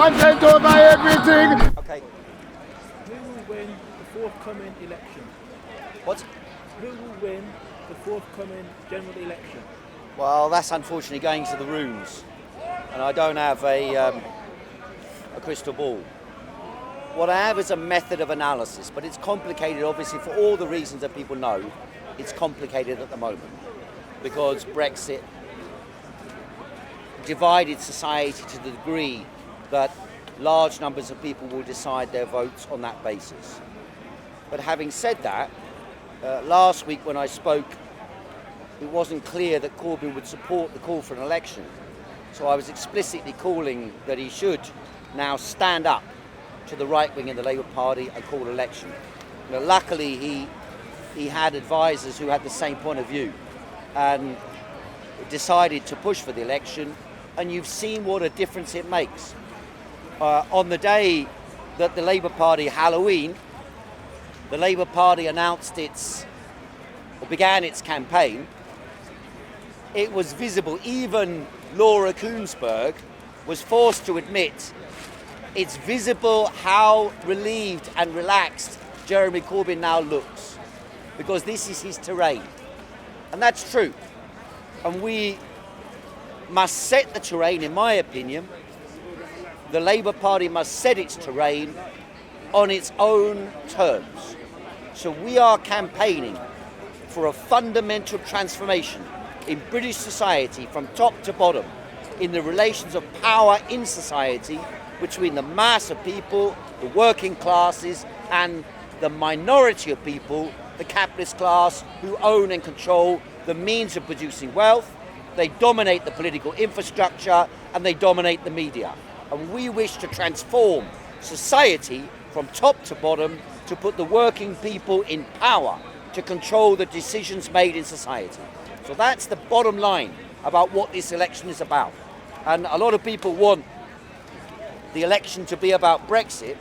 content over everything. Okay. Who will win the forthcoming election? What? Who will win the forthcoming general election? Well, that's unfortunately going to the runes, and I don't have a crystal ball. What I have is a method of analysis, but it's complicated, obviously, for all the reasons that people know. It's complicated at the moment because Brexit divided society to the degree that large numbers of people will decide their votes on that basis. But having said that, last week when I spoke, it wasn't clear that Corbyn would support the call for an election. So I was explicitly calling that he should now stand up to the right wing in the Labour Party and call an election. You know, luckily, he had advisors who had the same point of view and decided to push for the election. And you've seen what a difference it makes. On the day that the Labour Party, Halloween, the Labour Party began its campaign, it was visible. Even Laura Koonsberg was forced to admit it's visible how relieved and relaxed Jeremy Corbyn now looks, because this is his terrain. And that's true. And we must set the terrain, in my opinion. The Labour Party must set its terrain on its own terms. So we are campaigning for a fundamental transformation in British society from top to bottom in the relations of power in society between the mass of people, the working classes, and the minority of people, the capitalist class, who own and control the means of producing wealth. They dominate the political infrastructure and they dominate the media. And we wish to transform society from top to bottom to put the working people in power to control the decisions made in society. So that's the bottom line about what this election is about. And a lot of people want the election to be about Brexit,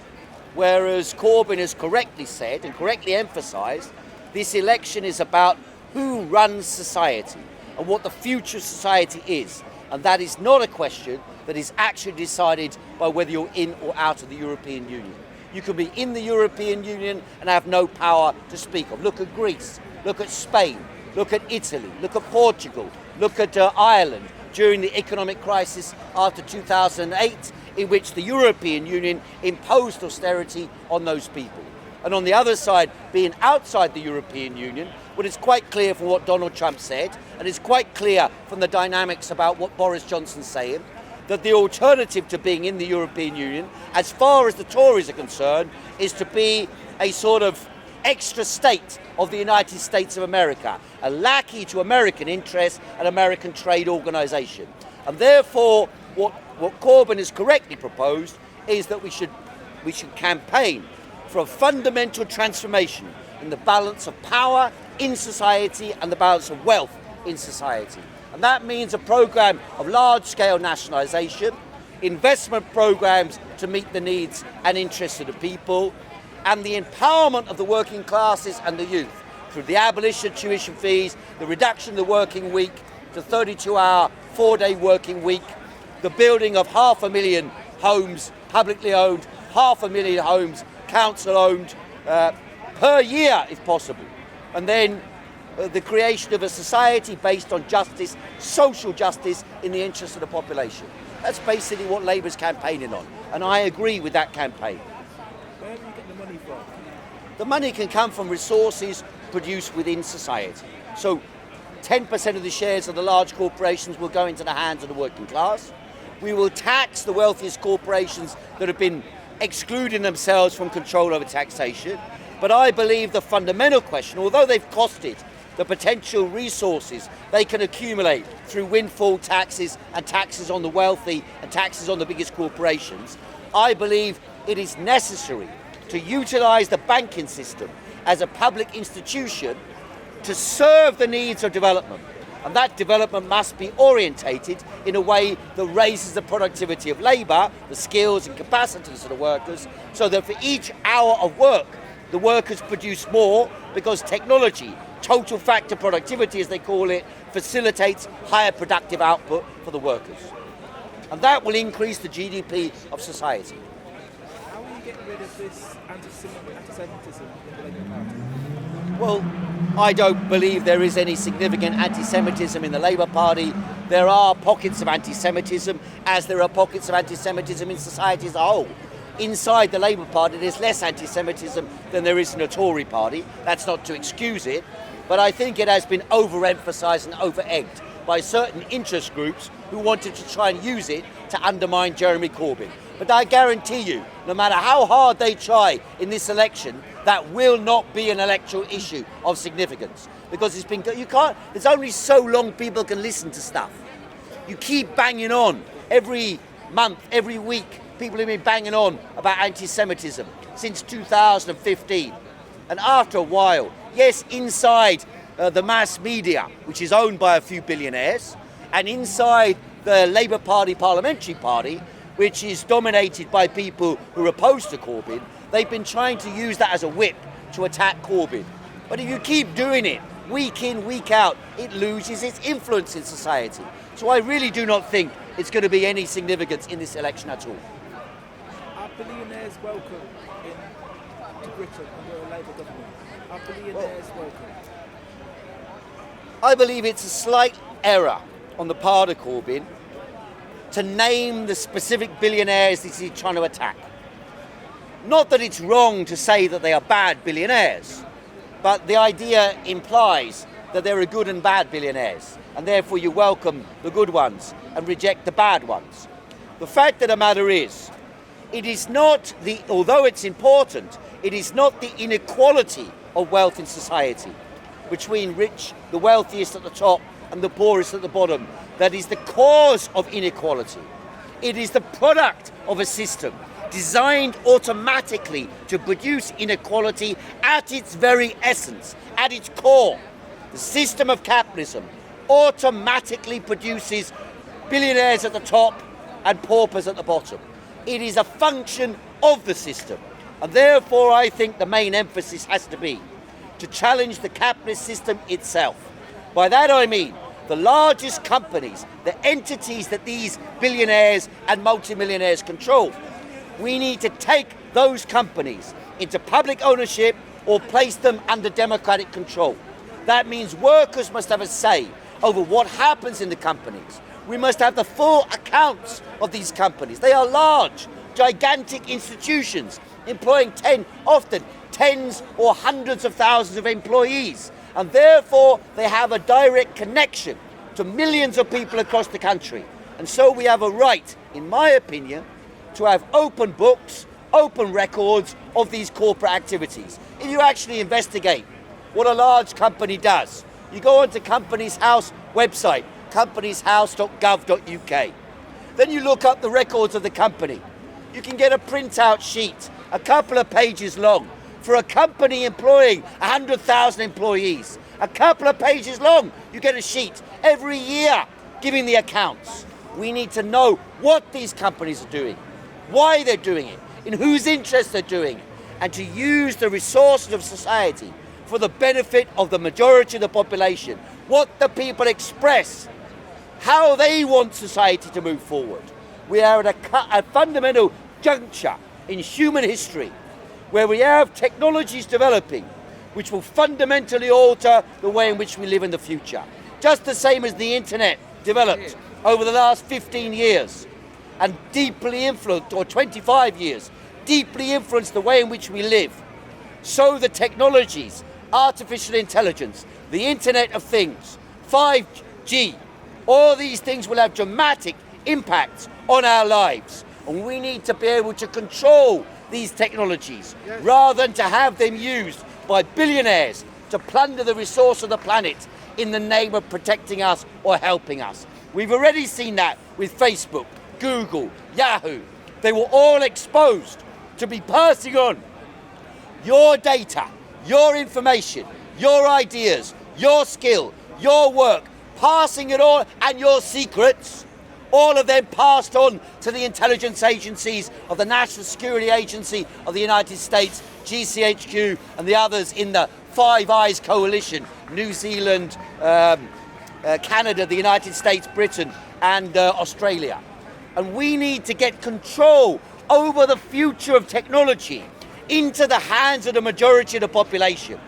whereas Corbyn has correctly said and correctly emphasised this election is about who runs society and what the future of society is. And that is not a question that is actually decided by whether you're in or out of the European Union. You can be in the European Union and have no power to speak of. Look at Greece, look at Spain, look at Italy, look at Portugal, look at Ireland during the economic crisis after 2008, in which the European Union imposed austerity on those people. And on the other side, being outside the European Union, well, it's quite clear from what Donald Trump said, and it's quite clear from the dynamics about what Boris Johnson's saying, that the alternative to being in the European Union, as far as the Tories are concerned, is to be a sort of extra state of the United States of America, a lackey to American interests and American trade organisation. And therefore, what Corbyn has correctly proposed is that we should campaign for a fundamental transformation in the balance of power in society and the balance of wealth in society. And that means a programme of large-scale nationalisation, investment programmes to meet the needs and interests of the people, and the empowerment of the working classes and the youth through the abolition of tuition fees, the reduction of the working week to 32-hour, 4-day working week, the building of 500,000 homes, publicly owned, 500,000 homes, council-owned, per year if possible. And then the creation of a society based on justice, social justice in the interest of the population. That's basically what Labour's campaigning on. And I agree with that campaign. Where do you get the money from? The money can come from resources produced within society. So 10% of the shares of the large corporations will go into the hands of the working class. We will tax the wealthiest corporations that have been excluding themselves from control over taxation. But I believe the fundamental question, although they've costed the potential resources they can accumulate through windfall taxes and taxes on the wealthy and taxes on the biggest corporations, I believe it is necessary to utilise the banking system as a public institution to serve the needs of development. And that development must be orientated in a way that raises the productivity of labour, the skills and capacities of the workers, so that for each hour of work, the workers produce more, because technology, total factor productivity as they call it, facilitates higher productive output for the workers. And that will increase the GDP of society. How are you getting rid of this anti-Semitism in the Labour Party? Well, I don't believe there is any significant anti-Semitism in the Labour Party. There are pockets of anti-Semitism, as there are pockets of anti-Semitism in society as a whole. Inside the Labour Party, there's less anti-Semitism than there is in the Tory Party. That's not to excuse it, but I think it has been overemphasised and over-egged by certain interest groups who wanted to try and use it to undermine Jeremy Corbyn. But I guarantee you, no matter how hard they try in this election, that will not be an electoral issue of significance, because there's only so long people can listen to stuff. You keep banging on every month, every week. People have been banging on about anti-Semitism since 2015. And after a while, yes, inside the mass media, which is owned by a few billionaires, and inside the Labour Party parliamentary party, which is dominated by people who are opposed to Corbyn, they've been trying to use that as a whip to attack Corbyn. But if you keep doing it, week in, week out, it loses its influence in society. So I really do not think it's going to be any significance in this election at all. Are billionaires welcome to Britain under a Labour government? Are billionaires welcome? I believe it's a slight error on the part of Corbyn to name the specific billionaires that he's trying to attack. Not that it's wrong to say that they are bad billionaires, but the idea implies that there are good and bad billionaires, and therefore you welcome the good ones and reject the bad ones. The fact of the matter is, although it's important, it is not the inequality of wealth in society between the wealthiest at the top and the poorest at the bottom that is the cause of inequality. It is the product of a system designed automatically to produce inequality at its very essence, at its core. The system of capitalism automatically produces billionaires at the top and paupers at the bottom. It is a function of the system, and therefore I think the main emphasis has to be to challenge the capitalist system itself. By that I mean the largest companies, the entities that these billionaires and multimillionaires control. We need to take those companies into public ownership or place them under democratic control. That means workers must have a say over what happens in the companies. We must have the full accounts of these companies. They are large, gigantic institutions employing often tens or hundreds of thousands of employees, and therefore they have a direct connection to millions of people across the country. And so we have a right, in my opinion, to have open books, open records of these corporate activities. If you actually investigate what a large company does, you go onto Companies House website, companieshouse.gov.uk. Then you look up the records of the company. You can get a printout sheet, a couple of pages long, for a company employing 100,000 employees. A couple of pages long, you get a sheet every year giving the accounts. We need to know what these companies are doing, why they're doing it, in whose interest they're doing it, and to use the resources of society for the benefit of the majority of the population, what the people express, how they want society to move forward. We are at a fundamental juncture in human history where we have technologies developing which will fundamentally alter the way in which we live in the future. Just the same as the internet developed over the last 15 years and deeply influenced, or 25 years, deeply influenced the way in which we live. So the technologies, artificial intelligence, the Internet of Things, 5G, all these things will have dramatic impacts on our lives. And we need to be able to control these technologies rather than to have them used by billionaires to plunder the resource of the planet in the name of protecting us or helping us. We've already seen that with Facebook, Google, Yahoo. They were all exposed to be passing on your data, your information, your ideas, your skill, your work, passing it all, and your secrets, all of them passed on to the intelligence agencies of the National Security Agency of the United States, GCHQ, and the others in the Five Eyes coalition, New Zealand, Canada, the United States, Britain, and Australia. And we need to get control over the future of technology into the hands of the majority of the population.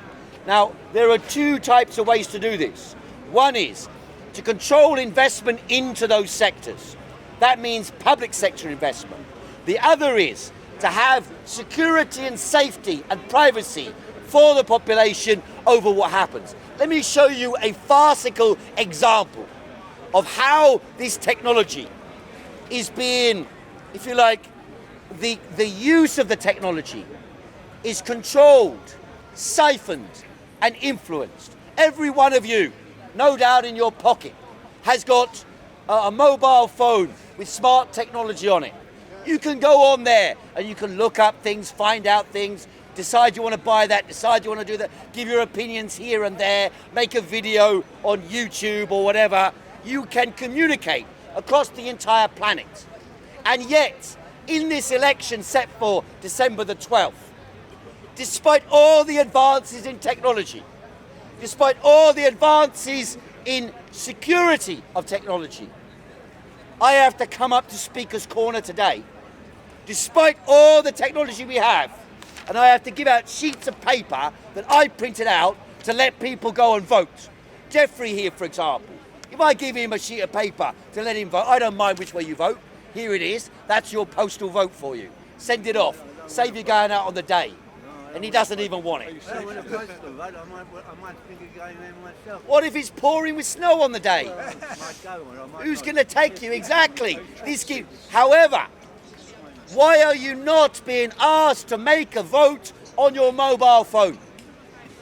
Now, there are two types of ways to do this. One is to control investment into those sectors. That means public sector investment. The other is to have security and safety and privacy for the population over what happens. Let me show you a farcical example of how this technology is being, if you like, the use of the technology is controlled, siphoned, and influenced. Every one of you, no doubt in your pocket, has got a mobile phone with smart technology on it. You can go on there and you can look up things, find out things, decide you want to buy that, decide you want to do that, give your opinions here and there, make a video on YouTube or whatever. You can communicate across the entire planet. And yet, in this election set for December the 12th, despite all the advances in technology, despite all the advances in security of technology, I have to come up to Speaker's Corner today, despite all the technology we have, and I have to give out sheets of paper that I printed out to let people go and vote. Jeffrey here, for example, if I give him a sheet of paper to let him vote, I don't mind which way you vote. Here it is. That's your postal vote for you. Send it off. Save you going out on the day. And he doesn't even want it. Well, when a postal vote, I might think of going there myself. What if it's pouring with snow on the day? I might go, or I might Who's not. going to take you? Exactly. However, why are you not being asked to make a vote on your mobile phone?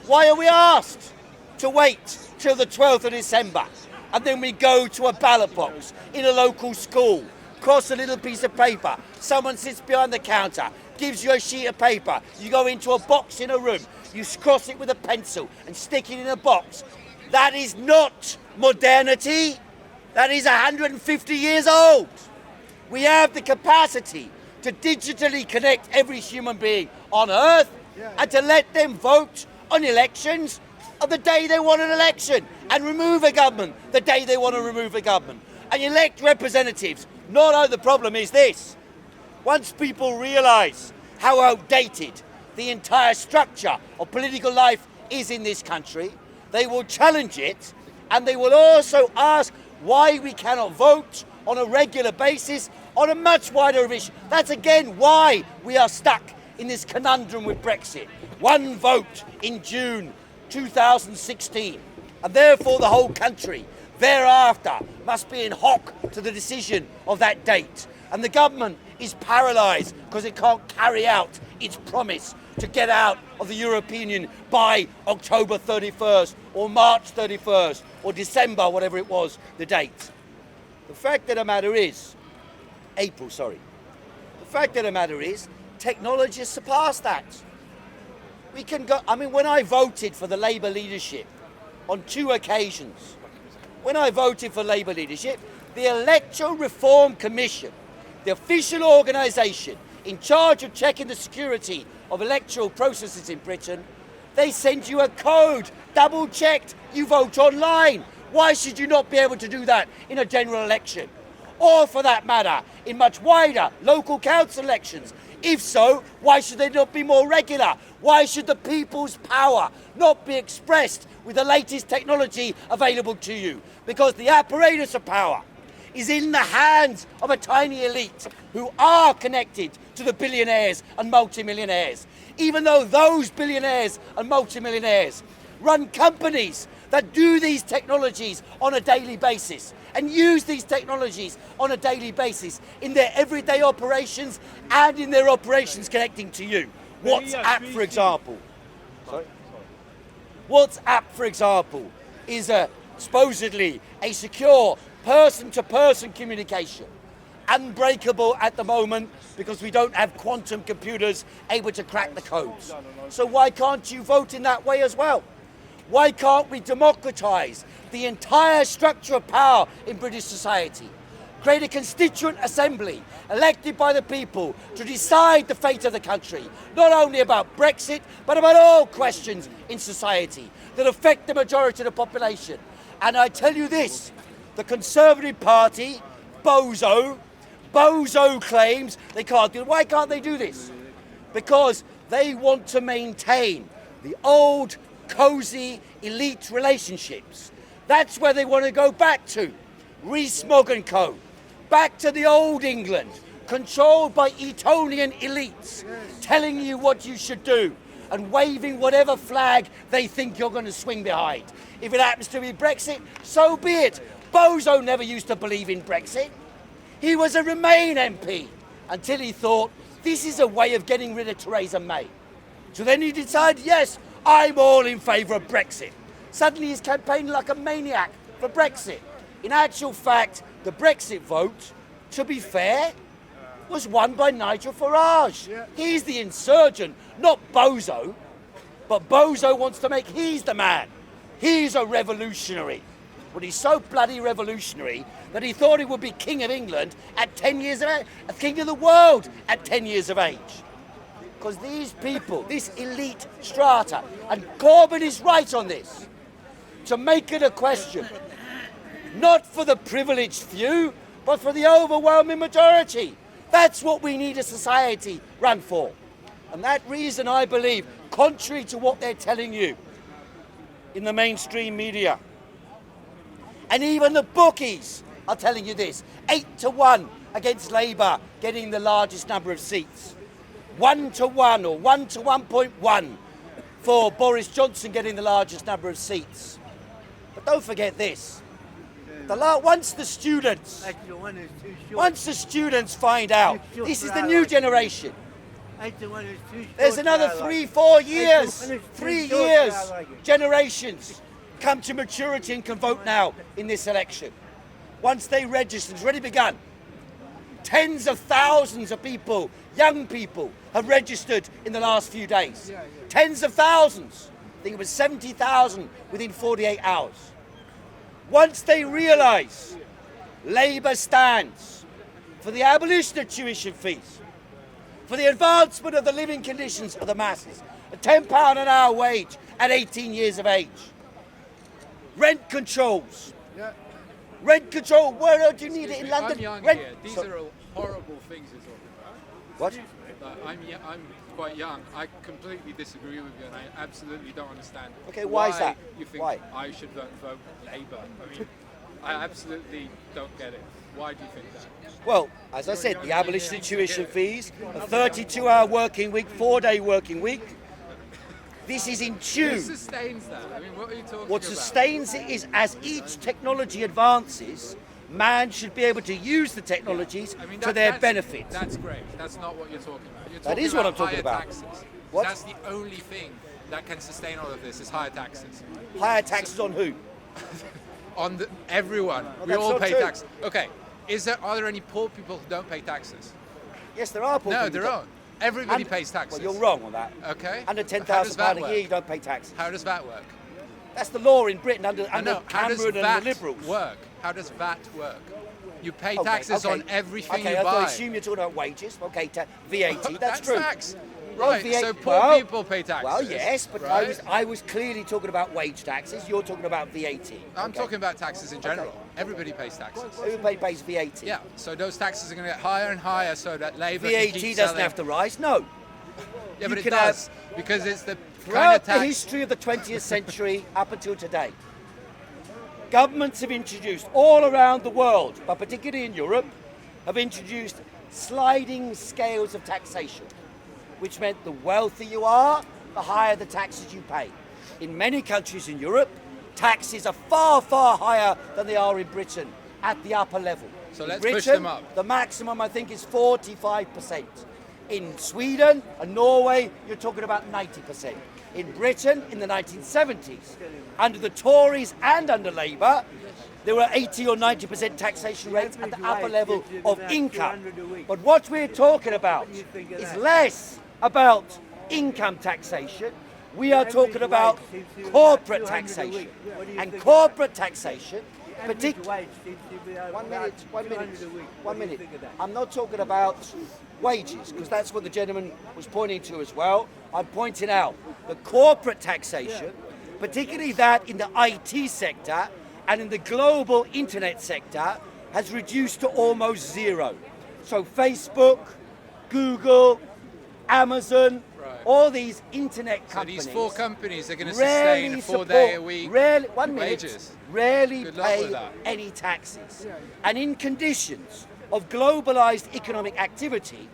Why are we asked to wait till the 12th of December and then we go to a ballot box in a local school, cross a little piece of paper, someone sits behind the counter, gives you a sheet of paper, you go into a box in a room, you cross it with a pencil and stick it in a box? That is not modernity. That is 150 years old. We have the capacity to digitally connect every human being on earth and to let them vote on elections on the day they want an election and remove a government the day they want to remove a government and elect representatives. No, the problem is this. Once people realise how outdated the entire structure of political life is in this country, they will challenge it, and they will also ask why we cannot vote on a regular basis on a much wider issue. That's again why we are stuck in this conundrum with Brexit. One vote in June 2016, and therefore the whole country thereafter must be in hock to the decision of that date. And the government is paralysed because it can't carry out its promise to get out of the European Union by October 31st or March 31st or December, whatever it was, the date. The fact of the matter is, April, sorry. The fact of the matter is, technology has surpassed that. We can go, when I voted for the Labour leadership on 2 occasions, when I voted for Labour leadership, the Electoral Reform Commission, the official organisation in charge of checking the security of electoral processes in Britain, they send you a code, double checked, you vote online. Why should you not be able to do that in a general election? Or for that matter, in much wider local council elections? If so, why should they not be more regular? Why should the people's power not be expressed with the latest technology available to you? Because the apparatus of power is in the hands of a tiny elite who are connected to the billionaires and multimillionaires. Even though those billionaires and multimillionaires run companies that do these technologies on a daily basis and use these technologies on a daily basis in their everyday operations and in their operations connecting to you. WhatsApp, for example. WhatsApp, for example, is supposedly a secure person-to-person communication. Unbreakable at the moment because we don't have quantum computers able to crack the codes. So why can't you vote in that way as well? Why can't we democratise the entire structure of power in British society? Create a constituent assembly elected by the people to decide the fate of the country, not only about Brexit, but about all questions in society that affect the majority of the population. And I tell you this, the Conservative Party, bozo, bozo claims they can't do it. Why can't they do this? Because they want to maintain the old, cosy, elite relationships. That's where they want to go back to. Rees-Mogg and Co. Back to the old England, controlled by Etonian elites, telling you what you should do and waving whatever flag they think you're going to swing behind. If it happens to be Brexit, so be it. Bozo never used to believe in Brexit. He was a Remain MP until he thought, this is a way of getting rid of Theresa May. So then he decided, yes, I'm all in favour of Brexit. Suddenly he's campaigning like a maniac for Brexit. In actual fact, the Brexit vote, to be fair, was won by Nigel Farage. Yeah. He's the insurgent, not Bozo. But Bozo wants to make he's the man. He's a revolutionary. But he's so bloody revolutionary that he thought he would be King of England at 10 years of age, King of the world at 10 years of age. Because these people, this elite strata, and Corbyn is right on this, to make it a question, not for the privileged few, but for the overwhelming majority. That's what we need a society run for. And that reason, I believe, contrary to what they're telling you in the mainstream media, and even the bookies are telling you this, 8-1 against Labour getting the largest number of seats. 1-1 or 1-1.1 for Boris Johnson getting the largest number of seats. But don't forget this. Once the students find out, this is the new generation. There's another 3-4 years, 3 years, generations come to maturity and can vote now in this election. Once they register, it's already begun. Tens of thousands of people, young people, have registered in the last few days. Tens of thousands. I think it was 70,000 within 48 hours. Once they realise Labour stands for the abolition of tuition fees, for the advancement of the living conditions of the masses, a £10 an hour wage at 18 years of age, rent controls. Rent control, where do you need it in London? I'm young Rent. here. These are all horrible things you're talking about. What? I'm quite young. I completely disagree with you, and I absolutely don't understand. Okay, why is that? You think Why? I should vote Labour? I mean, I absolutely don't get it. Why do you think that? Well, as I said, the abolition of tuition fees, a 32-hour working week, 4-day working week. This is in Who tune. sustains that? I mean, what are you talking What about? sustains it is as each technology advances, man should be able to use the technologies I mean, to their that's- benefit. That's great. That's not what you're talking about. You're That talking is what about I'm talking higher about. Taxes. What? That's the only thing that can sustain all of this is higher taxes. Higher taxes on who? On everyone. We that's all not pay true. taxes. Okay. Are there any poor people who don't pay taxes? Yes, there are poor No, people. there aren't. Everybody pays taxes. Well, you're wrong on that. Okay. Under But how does that £10,000 a work? year, you don't pay taxes. How does that work? That's the law in Britain under I know. How does Cameron and that the Liberals. work? How does that work? You pay Okay, taxes okay. on everything okay, you I buy. assume you're talking about wages. Okay, VAT, that's true. tax. Oh, Right. VAT So poor well, people pay taxes. Well, yes, but right? I was clearly talking about wage taxes. You're talking about VAT. I'm Okay. talking about taxes in general. Everybody pays taxes. Everybody pays VAT. Yeah. So those taxes are going to get higher and higher, so that Labour can VAT keep doesn't selling. have to rise. No. Yeah, you but it can does because it's the kind Throughout of tax. the history of the 20th century up until today, governments have introduced all around the world, but particularly in Europe, have introduced sliding scales of taxation, which meant the wealthier you are, the higher the taxes you pay. In many countries in Europe, taxes are far, far higher than they are in Britain at the upper level. So In let's Britain, push them up. The maximum, I think, is 45%. In Sweden and Norway, you're talking about 90%. In Britain, in the 1970s, under the Tories and under Labour, there were 80 or 90% taxation rates at the upper level of income. But what we're talking about is less about income taxation. We are talking about corporate taxation. And corporate taxation, particularly... One minute. I'm not talking about wages, because that's what the gentleman was pointing to as well. I'm pointing out the corporate taxation, particularly that in the IT sector and in the global internet sector, has reduced to almost zero. So Facebook, Google, Amazon, Right. all these internet So companies. these 4 companies are going to sustain a 4-day-a-week wages. Rarely Good luck pay with that. any taxes. And in conditions of globalized economic activity,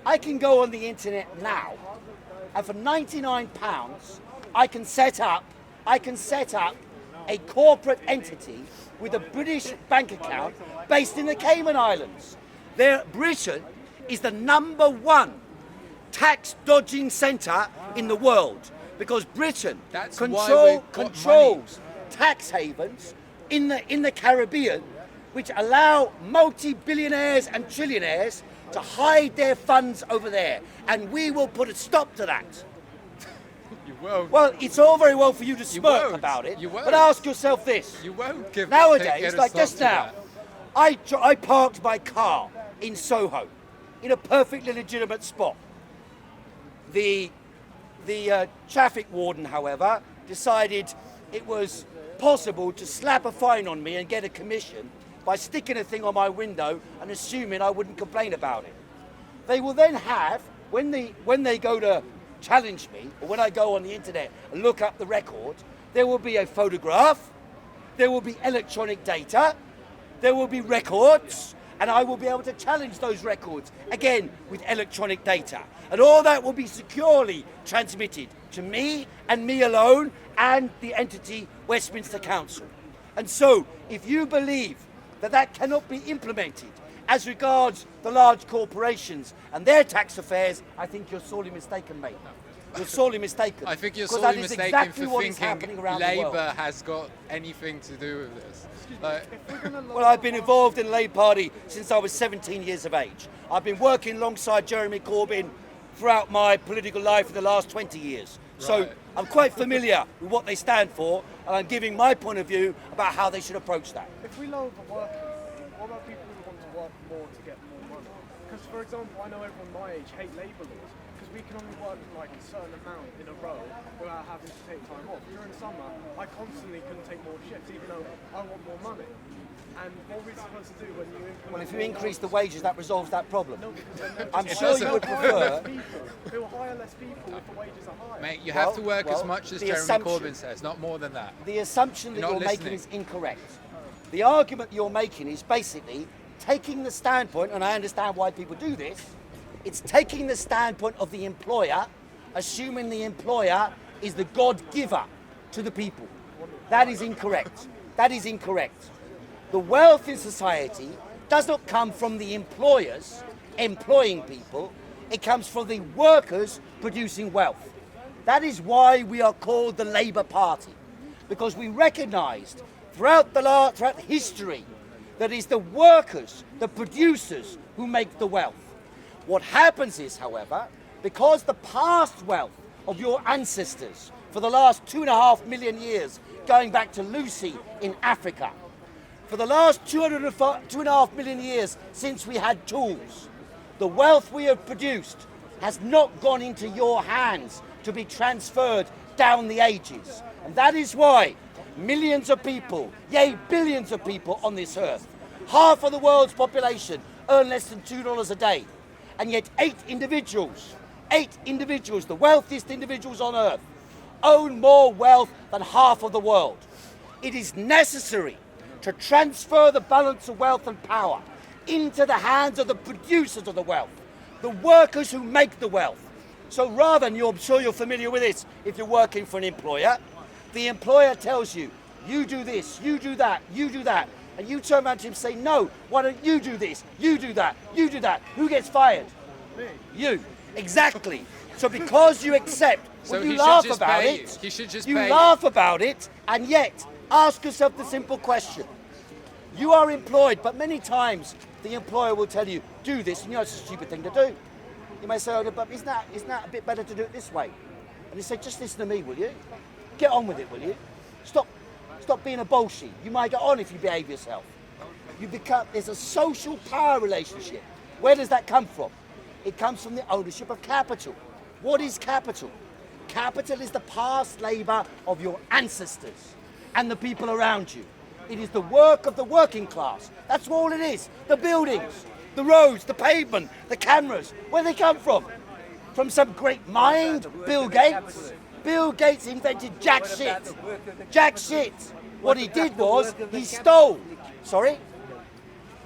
I can go on the internet now, and for £99, I can set up a corporate entity with a British bank account based in the Cayman Islands. Britain is the #1 tax dodging centre in the world because Britain That's why we've got controls tax havens in the Caribbean, which allow multi-billionaires and trillionaires to hide their funds over there, and we will put a stop to that. You won't. Well, it's all very well for you to smirk won't. about it, You won't. but ask yourself this. You won't give Nowadays, get a like stop just to now, that. I parked my car in Soho, in a perfectly legitimate spot. The traffic warden, however, decided it was possible to slap a fine on me and get a commission by sticking a thing on my window and assuming I wouldn't complain about it. They will then have, when they go to challenge me, or when I go on the internet and look up the record, there will be a photograph, there will be electronic data, there will be records, and I will be able to challenge those records, again, with electronic data. And all that will be securely transmitted to me and me alone and the entity Westminster Council. And so, if you believe that that cannot be implemented as regards the large corporations and their tax affairs, I think you're sorely mistaken, mate. You're sorely mistaken. I think you're Because sorely that is mistaken exactly for what is happening thinking around the world. Labour has got anything to do with this. Like, Well, I've been involved in the Labour Party since I was 17 years of age. I've been working alongside Jeremy Corbyn throughout my political life for the last 20 years. So Right. I'm quite familiar with what they stand for, and I'm giving my point of view about how they should approach that. If we lower the working fee, what about people who want to work more to get more money? Because, for example, I know everyone my age hate labour laws because we can only work like a certain amount in a row without having to take time off. During summer, I constantly couldn't take more shifts even though I want more money. And what are we supposed to do when you implement Well, if you more increase the laws? wages, that resolves that problem. No, because then they'll I'm just- sure you doesn't. would prefer. They will hire less people if the wages are higher. mate, you have to work as well, much as the Jeremy assumption- Corbyn says, not more than that. The assumption that You're you're not making listening. is incorrect. The argument you're making is basically taking the standpoint, and I understand why people do this, it's taking the standpoint of the employer, assuming the employer is the God-giver to the people. That is incorrect. That is incorrect. The wealth in society does not come from the employers employing people, it comes from the workers producing wealth. That is why we are called the Labour Party, because we recognised throughout history that it's the workers, the producers, who make the wealth. What happens is, however, because the past wealth of your ancestors for the last 2.5 million years, going back to Lucy in Africa, for the last 2.5 million years since we had tools, the wealth we have produced has not gone into your hands to be transferred down the ages. And that is why millions of people, yea, billions of people on this earth, half of the world's population, earn less than $2 a day. And yet 8 individuals, the wealthiest individuals on earth, own more wealth than half of the world. It is necessary to transfer the balance of wealth and power into the hands of the producers of the wealth, the workers who make the wealth. So rather than, I'm sure you're familiar with this, if you're working for an employer, the employer tells you, you do this, you do that, you do that, and you turn around to him and say, no, why don't you do this, you do that, you do that. Who gets fired? Me. You. Exactly. So because you accept, So well, you he should laugh just about pay it, you. He should just you pay you. laugh about it, and yet ask yourself the simple question. You are employed, but many times the employer will tell you, do this, and you know it's a stupid thing to do. You may say, oh, but isn't that a bit better to do it this way? And you say, just listen to me, will you? Get on with it, will you? Stop being a bullshit. You might get on if you behave yourself. There's a social power relationship. Where does that come from? It comes from the ownership of capital. What is capital? Capital is the past labour of your ancestors and the people around you. It is the work of the working class. That's all it is. The buildings, The roads, the pavement, the cameras. Where do they come from? From some great mind? Bill Gates? Bill Gates invented jack shit. Jack shit. What he did was he stole. Sorry?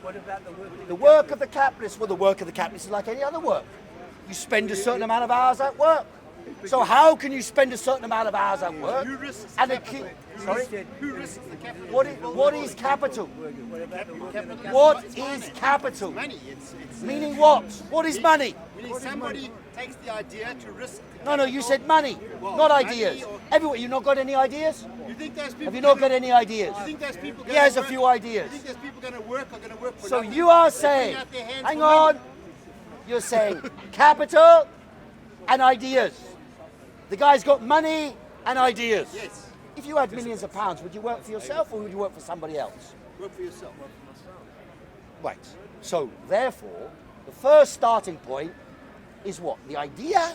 What about the work of The work of the capitalist. Well, the work of the capitalist is like any other work. You spend a certain amount of hours at work. So how can you spend a certain amount of hours at work? Who risks And capital? sorry? Who risks the capital? What is capital? Capital? What is capital? Money. It's Meaning what? What is money? meaning somebody takes the idea to risk. No, you said money, Well, not money ideas. or- Everyone, you not got any ideas? You think those people? Have you not got gonna- any ideas? You think those people? He has a work- few ideas. You think those people going to work are going to work for So nothing? you are They're saying, putting out their hands hang for on, money. you're saying capital and ideas. The guy's got money and ideas. Yes. If you had millions of pounds, would you work for yourself or would you work for somebody else? Work for yourself. Right. So therefore, the first starting point is what? The idea?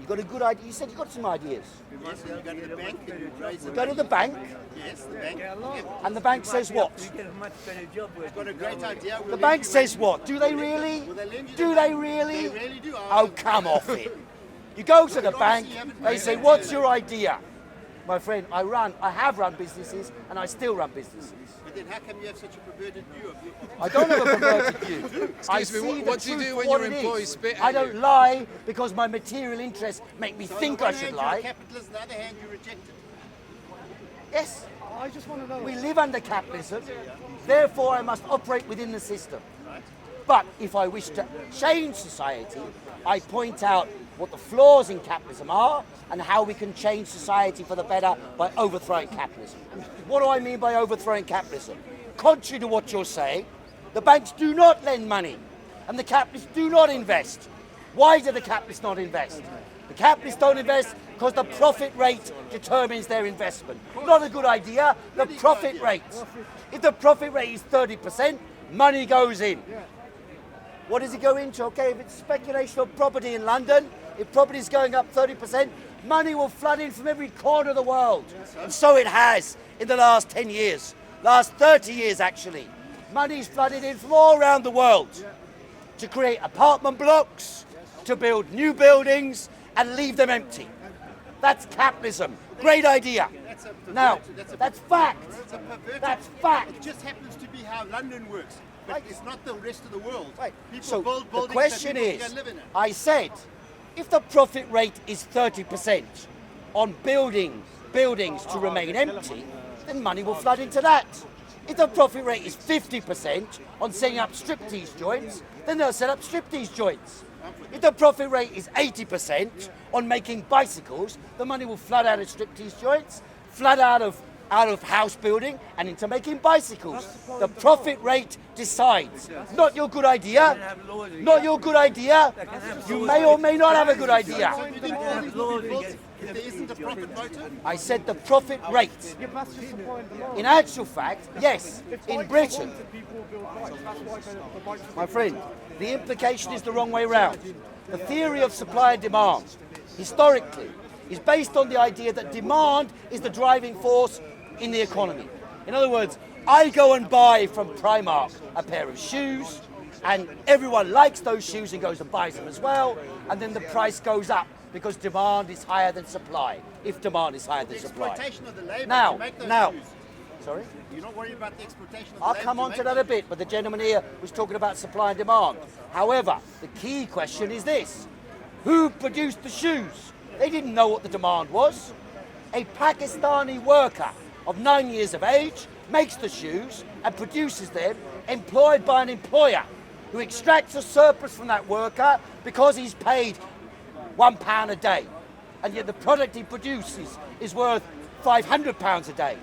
You got a good idea? You said you got some ideas. Yes. You go to the bank and you raise the You go to money. the bank Yes, the bank. and the bank says what? You get a much better job You've got a great idea. The bank says what? Do they really? Will they lend you Do the they money? really? They really do. Oh, come off it. You go to the bank, they say, what's your idea? My friend, I have run businesses and I still run businesses. But then how come you have such a perverted view of you? I don't have a perverted view. I Excuse me, see what- the what do you truth do for when what your it is. employees spit at I don't you? lie because my material interests make me So on think the I one should hand, lie. You're a capitalist, on the other hand, you reject it. Yes, I just want to know. we live under capitalism, therefore I must operate within the system. But if I wish to change society, I point out what the flaws in capitalism are and how we can change society for the better by overthrowing capitalism. What do I mean by overthrowing capitalism? Contrary to what you're saying, the banks do not lend money and the capitalists do not invest. Why do the capitalists not invest? The capitalists don't invest because the profit rate determines their investment. Not a good idea, the profit rate. If the profit rate is 30%, money goes in. What does it go into? Okay, if it's speculation of property in London, if property is going up 30%, money will flood in from every corner of the world. And so it has in the last 10 years, last 30 years actually. Money's flooded in from all around the world to create apartment blocks, to build new buildings and leave them empty. That's capitalism. Great idea. That's a perverted, Now, that's a that's fact. It's a perverted. That's fact. It just happens to be how London works. But Right. it's not the rest of the world. Right. People So build the buildings question that people is, can live in it. I said, if the profit rate is 30% on buildings to remain empty, then money will flood into that. If the profit rate is 50% on setting up striptease joints, then they'll set up striptease joints. If the profit rate is 80% on making bicycles, the money will flood out of striptease joints, flood out of house building and into making bicycles. The profit rate decides. Not your good idea. Not your good idea. You may or may not have a good idea. Do you think buildings will be built if there isn't a profit motive? I said the profit rate. Yeah, but that's just supply and demand. In actual fact, yes, If in bikes are Britain, wanted, people will build bikes. That's why the bikes are my friend, the implication is the wrong way round. The theory of supply and demand, historically, is based on the idea that demand is the driving force in the economy. In other words, I go and buy from Primark a pair of shoes, and everyone likes those shoes and goes and buys them as well, and then the price goes up because demand is higher than supply, if demand is higher than The supply. exploitation of the labour Now, to make those now, shoes. sorry? You're not worried about the exploitation of the I'll labour come to on make to that a those bit, but the gentleman here was talking about supply and demand. However, the key question is this. Who produced the shoes? They didn't know what the demand was. A Pakistani worker of 9 years of age makes the shoes and produces them, employed by an employer who extracts a surplus from that worker because he's paid £1 a day. And yet the product he produces is worth £500 a day.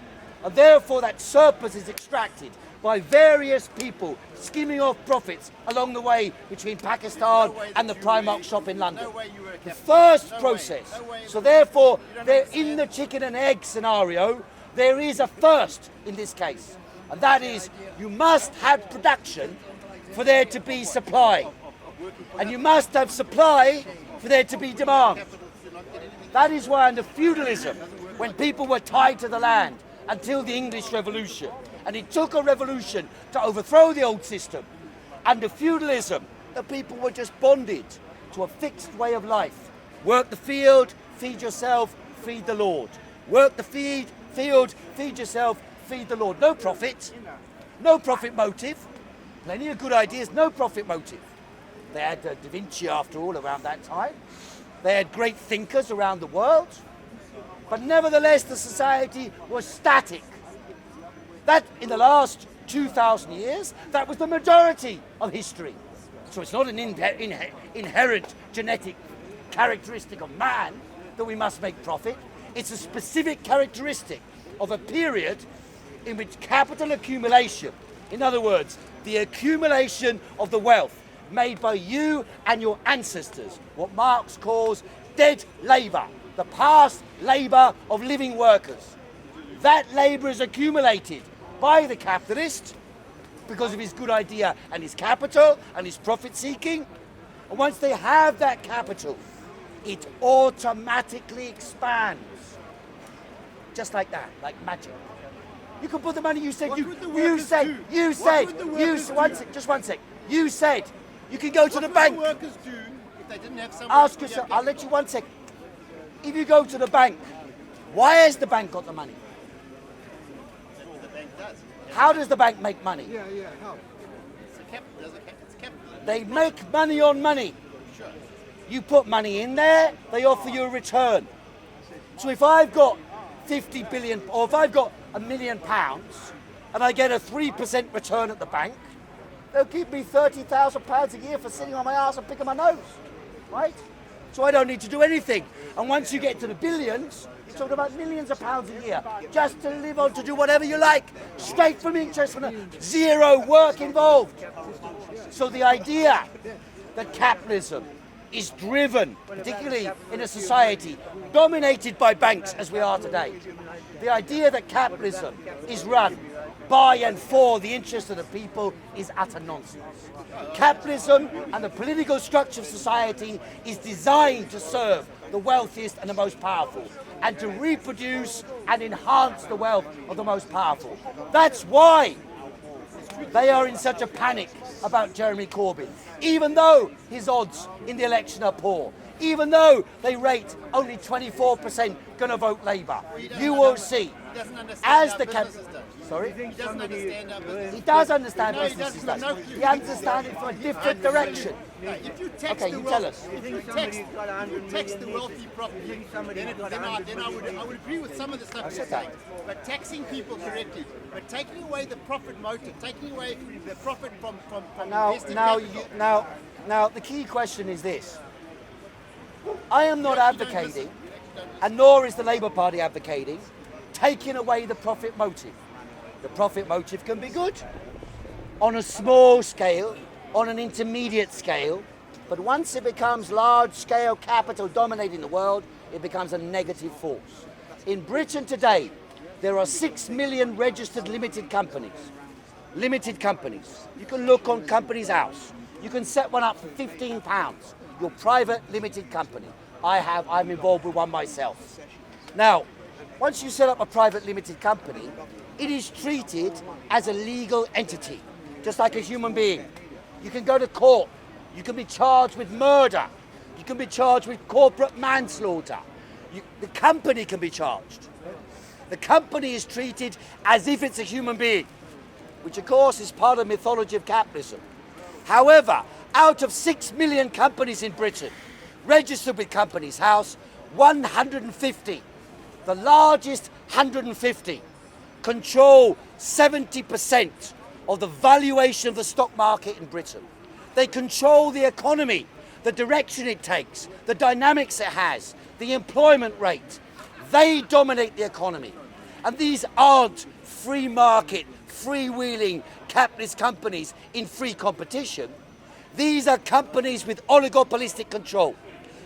And therefore that surplus is extracted by various people skimming off profits along the way between Pakistan and the Primark shop in London. No way you were a The capitalist. First No way. process. No way. So therefore, You don't there, understand. in the chicken and egg scenario, there is a first in this case. And that is, you must have production for there to be supply. And you must have supply for there to be demand. That is why under feudalism, when people were tied to the land until the English Revolution, and it took a revolution to overthrow the old system Under feudalism, the people were just bonded to a fixed way of life. Work the field, feed yourself, feed the Lord. Work the field, feed yourself, feed the Lord. No profit motive. Plenty of good ideas, no profit motive. They had Da Vinci, after all, around that time. They had great thinkers around the world. But nevertheless, the society was static. That, in the last 2,000 years, that was the majority of history. So it's not an inherent genetic characteristic of man that we must make profit. It's a specific characteristic of a period in which capital accumulation, in other words, the accumulation of the wealth made by you and your ancestors, what Marx calls dead labour, the past labour of living workers. That labour is accumulated by the capitalist because of his good idea and his capital and his profit seeking. And once they have that capital, it automatically expands. Just like that, like magic. You can put the money, just one sec. You said you can go to the bank. What would the workers do if they didn't have someone? Ask yourself, I'll let you 1 sec. If you go to the bank, why has the bank got the money? That's what the bank does. How does the bank make money? how? It's capitalism. They make money on money. Sure. You put money in there, they offer you a return. So if I've got 50 billion, or if I've got £1 million and I get a 3% return at the bank, they'll give me £30,000 a year for sitting on my ass and picking my nose, right? So I don't need to do anything. And once you get to the billions, you're talking about millions of pounds a year, just to live on, to do whatever you like, straight from interest, zero work involved. So the idea that capitalism is driven, particularly in a society dominated by banks as we are today, the idea that capitalism is run by and for the interest of the people is utter nonsense. Capitalism and the political structure of society is designed to serve the wealthiest and the most powerful, and to reproduce and enhance the wealth of the most powerful. That's why they are in such a panic about Jeremy Corbyn, even though his odds in the election are poor, even though they rate only 24% going to vote Labour. You will see, as the Sorry? He doesn't understand our business. He does understand No, he business. doesn't. No, He understands it from a different direction. No, if you tax Okay, the you wealthy, tell us. if you tax the wealthy properly, then I would agree with some of the stuff you're saying. But taxing people correctly, but taking away the profit motive, taking away the profit from investing capital. Now, the key question is this. I am not advocating, and nor is the Labour Party advocating, taking away the profit motive. The profit motive can be good on a small scale, on an intermediate scale, but once it becomes large-scale capital dominating the world, it becomes a negative force. In Britain today, there are 6 million registered limited companies. Limited companies. You can look on Companies House. You can set one up for £15. Your private limited company. I'm involved with one myself. Now, once you set up a private limited company, it is treated as a legal entity, just like a human being. You can go to court. You can be charged with murder. You can be charged with corporate manslaughter. The company can be charged. The company is treated as if it's a human being, which of course is part of the mythology of capitalism. However, out of 6 million companies in Britain, registered with Companies House, 150, the largest 150, control 70% of the valuation of the stock market in Britain. They control the economy, the direction it takes, the dynamics it has, the employment rate. They dominate the economy. And these aren't free market, freewheeling capitalist companies in free competition. These are companies with oligopolistic control.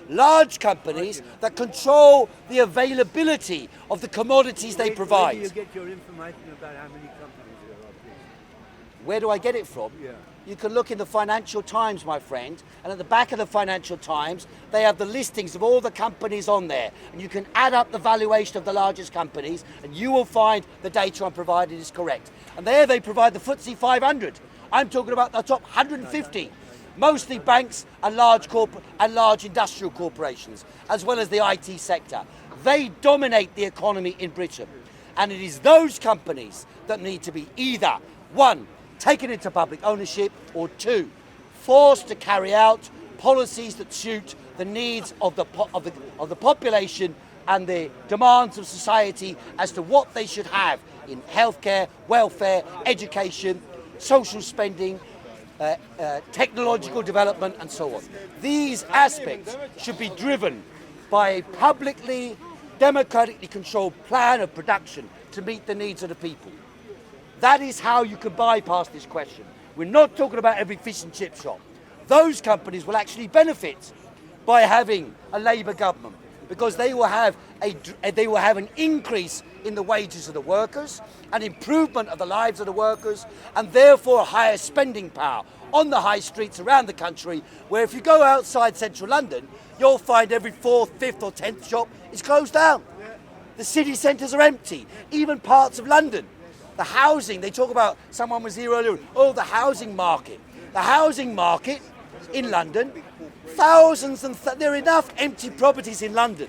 Large companies that control the availability of the commodities they provide. Where do you get your information about how many companies there are, please? Where do I get it from? Yeah. You can look in the Financial Times, my friend, and at the back of the Financial Times, they have the listings of all the companies on there. And you can add up the valuation of the largest companies, and you will find the data I'm providing is correct. And there they provide the FTSE 500 I'm talking about the top 150, mostly banks and large industrial corporations, as well as the IT sector. They dominate the economy in Britain. And it is those companies that need to be either, one, taken into public ownership, or two, forced to carry out policies that suit the needs of the population and the demands of society as to what they should have in healthcare, welfare, education, social spending, technological development, and so on. These aspects should be driven by a publicly, democratically controlled plan of production to meet the needs of the people. That is how you can bypass this question. We're not talking about every fish and chip shop. Those companies will actually benefit by having a Labour government, because they will have an increase in the wages of the workers, an improvement of the lives of the workers, and therefore a higher spending power on the high streets around the country, where if you go outside central London, you'll find every 4th, 5th or 10th shop is closed down. The city centres are empty, even parts of London. The housing, they talk about, someone was here earlier, the housing market. The housing market in London, thousands there are enough empty properties in London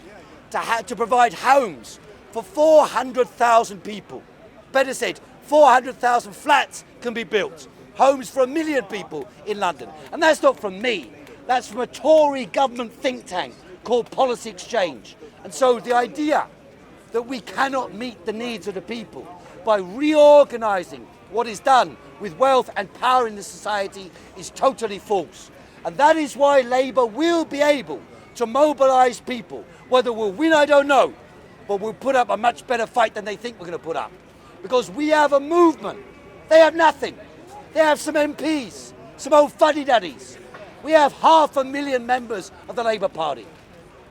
to provide homes for 400,000 people. Better said, 400,000 flats can be built. Homes for 1 million people in London. And that's not from me. That's from a Tory government think tank called Policy Exchange. And so the idea that we cannot meet the needs of the people by reorganising what is done with wealth and power in the society is totally false. And that is why Labour will be able to mobilise people. Whether we'll win, I don't know, but we'll put up a much better fight than they think we're going to put up. Because we have a movement. They have nothing. They have some MPs, some old fuddy-duddies. We have 500,000 members of the Labour Party.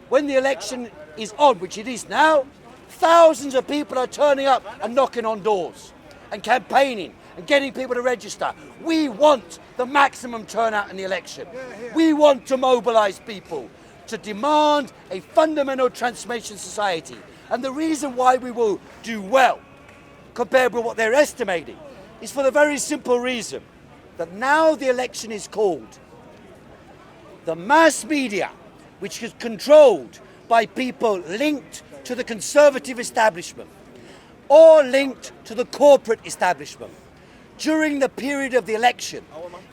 When the election is on, which it is now, thousands of people are turning up and knocking on doors and campaigning and getting people to register. We want the maximum turnout in the election. We want to mobilise people to demand a fundamental transformation society. And the reason why we will do well compared with what they're estimating is for the very simple reason that now the election is called, the mass media, which is controlled by people linked to the conservative establishment or linked to the corporate establishment, during the period of the election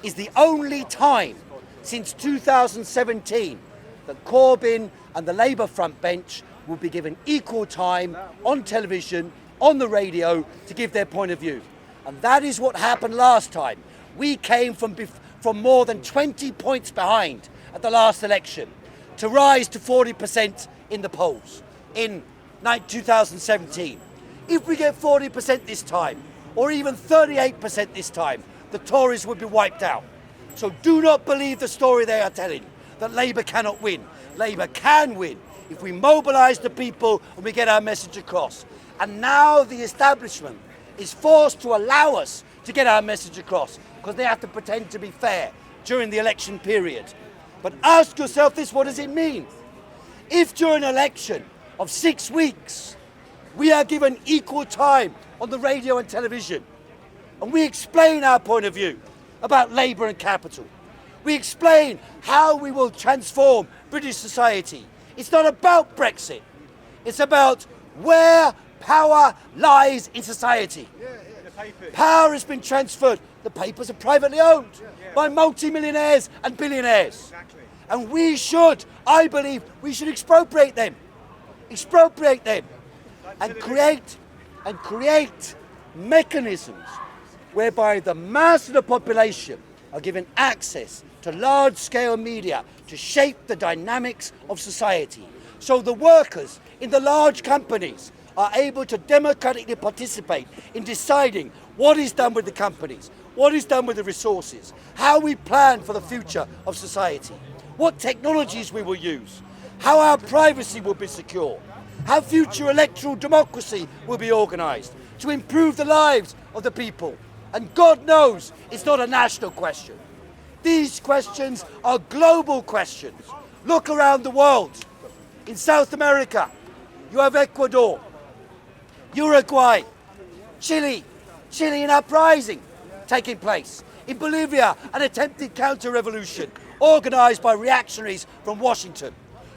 is the only time since 2017 that Corbyn and the Labour front bench will be given equal time on television, on the radio, to give their point of view. And that is what happened last time. We came from more than 20 points behind at the last election to rise to 40% in the polls in 2017. If we get 40% this time, or even 38% this time, the Tories would be wiped out. So do not believe the story they are telling, that Labour cannot win. Labour can win if we mobilise the people and we get our message across. And now the establishment is forced to allow us to get our message across, because they have to pretend to be fair during the election period. But ask yourself this, what does it mean? If during an election of 6 weeks, we are given equal time on the radio and television, and we explain our point of view about Labour and capital. We explain how we will transform British society. It's not about Brexit. It's about where power lies in society. Power has been transferred. The papers are privately owned by multi-millionaires and billionaires. And we should, I believe, we should expropriate them. Expropriate them. And create mechanisms whereby the mass of the population are given access to large-scale media to shape the dynamics of society. So the workers in the large companies are able to democratically participate in deciding what is done with the companies, what is done with the resources, how we plan for the future of society, what technologies we will use, how our privacy will be secure, how future electoral democracy will be organised to improve the lives of the people. And God knows it's not a national question. These questions are global questions. Look around the world. In South America, you have Ecuador, Uruguay, Chile in uprising taking place. In Bolivia, an attempted counter-revolution organised by reactionaries from Washington.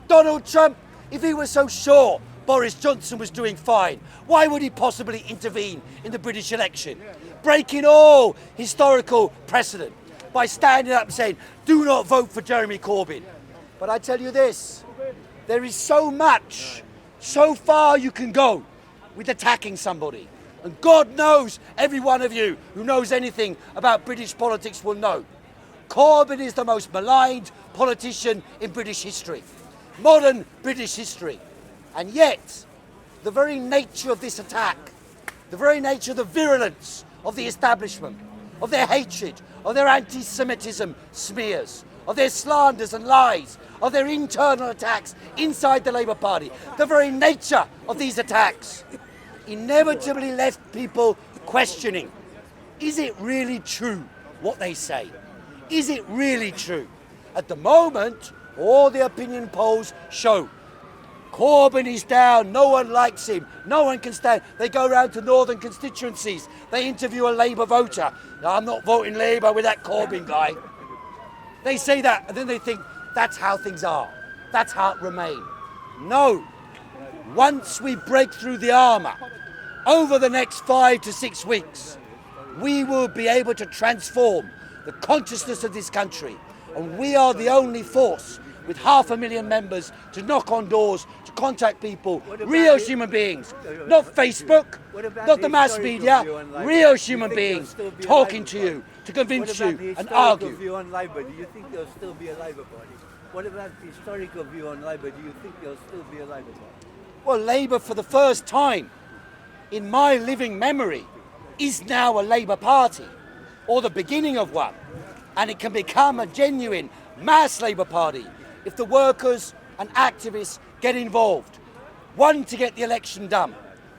Donald Trump, if he was so sure Boris Johnson was doing fine, why would he possibly intervene in the British election? Breaking all historical precedent by standing up and saying, do not vote for Jeremy Corbyn. But I tell you this, there is so much, so far you can go with attacking somebody. And God knows, every one of you who knows anything about British politics will know. Corbyn is the most maligned politician in British history, modern British history. And yet, the very nature of this attack, the very nature of the virulence of the establishment, of their hatred, of their anti-Semitism smears, of their slanders and lies, of their internal attacks inside the Labour Party, the very nature of these attacks inevitably left people questioning, is it really true what they say? Is it really true? At the moment, all the opinion polls show Corbyn is down, no one likes him, no one can stand. They go around to northern constituencies, they interview a Labour voter. No, I'm not voting Labour with that Corbyn guy. They say that, and then they think that's how things are. That's how it remain. No. Once we break through the armour, over the next 5 to 6 weeks, we will be able to transform the consciousness of this country. And we are the only force with 500,000 members to knock on doors, to contact people, real human beings, not Facebook, not the mass media, real human beings talking to you, to convince you and argue. View on Labour? Do you think there'll still be a Labour Party? What about the historical view on Labour? Do you think there'll still be a Labour Party? Well, Labour, for the first time in my living memory, is now a Labour Party, or the beginning of one. And it can become a genuine mass Labour Party if the workers and activists get involved. 1, to get the election done.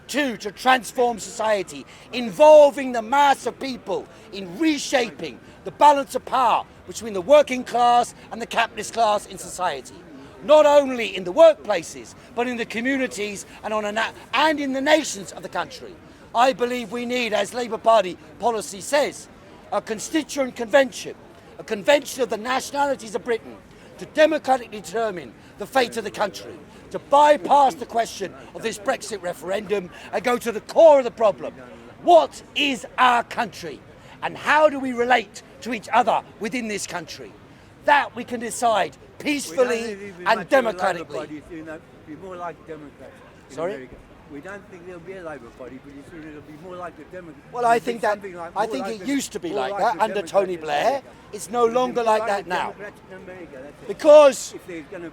2, to transform society, involving the mass of people in reshaping the balance of power between the working class and the capitalist class in society. Not only in the workplaces, but in the communities and in the nations of the country. I believe we need, as Labour Party policy says, a constituent convention, a convention of the nationalities of Britain, to democratically determine the fate of the country, to bypass the question of this Brexit referendum and go to the core of the problem. What is our country, and how do we relate to each other within this country? That we can decide peacefully and democratically. Be more like Democrats in Sorry? America. We don't think there'll be a Labour Party, but you think it'll be more like the Democrats. Well, I think it used to be like that under Tony Blair. It's no longer like that now. Because,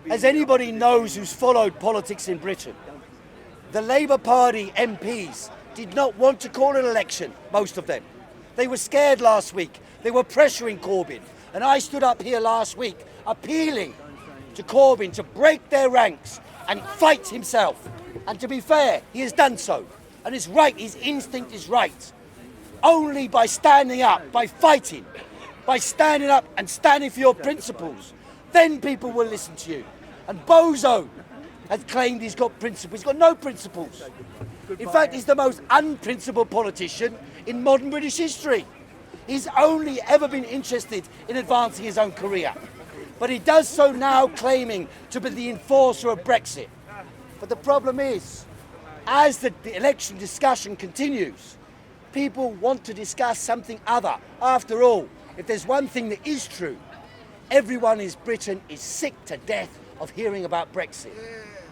as anybody knows who's followed politics in Britain, the Labour Party MPs did not want to call an election, most of them. They were scared last week. They were pressuring Corbyn. And I stood up here last week appealing to Corbyn to break their ranks and fight himself. And to be fair, he has done so. And it's right, his instinct is right. Only by standing up, by fighting, by standing up and standing for your principles, then people will listen to you. And Bozo has claimed he's got principles. He's got no principles. In fact, he's the most unprincipled politician in modern British history. He's only ever been interested in advancing his own career. But he does so now claiming to be the enforcer of Brexit. But the problem is, as the election discussion continues, people want to discuss something other. After all, if there's one thing that is true, everyone in Britain is sick to death of hearing about Brexit.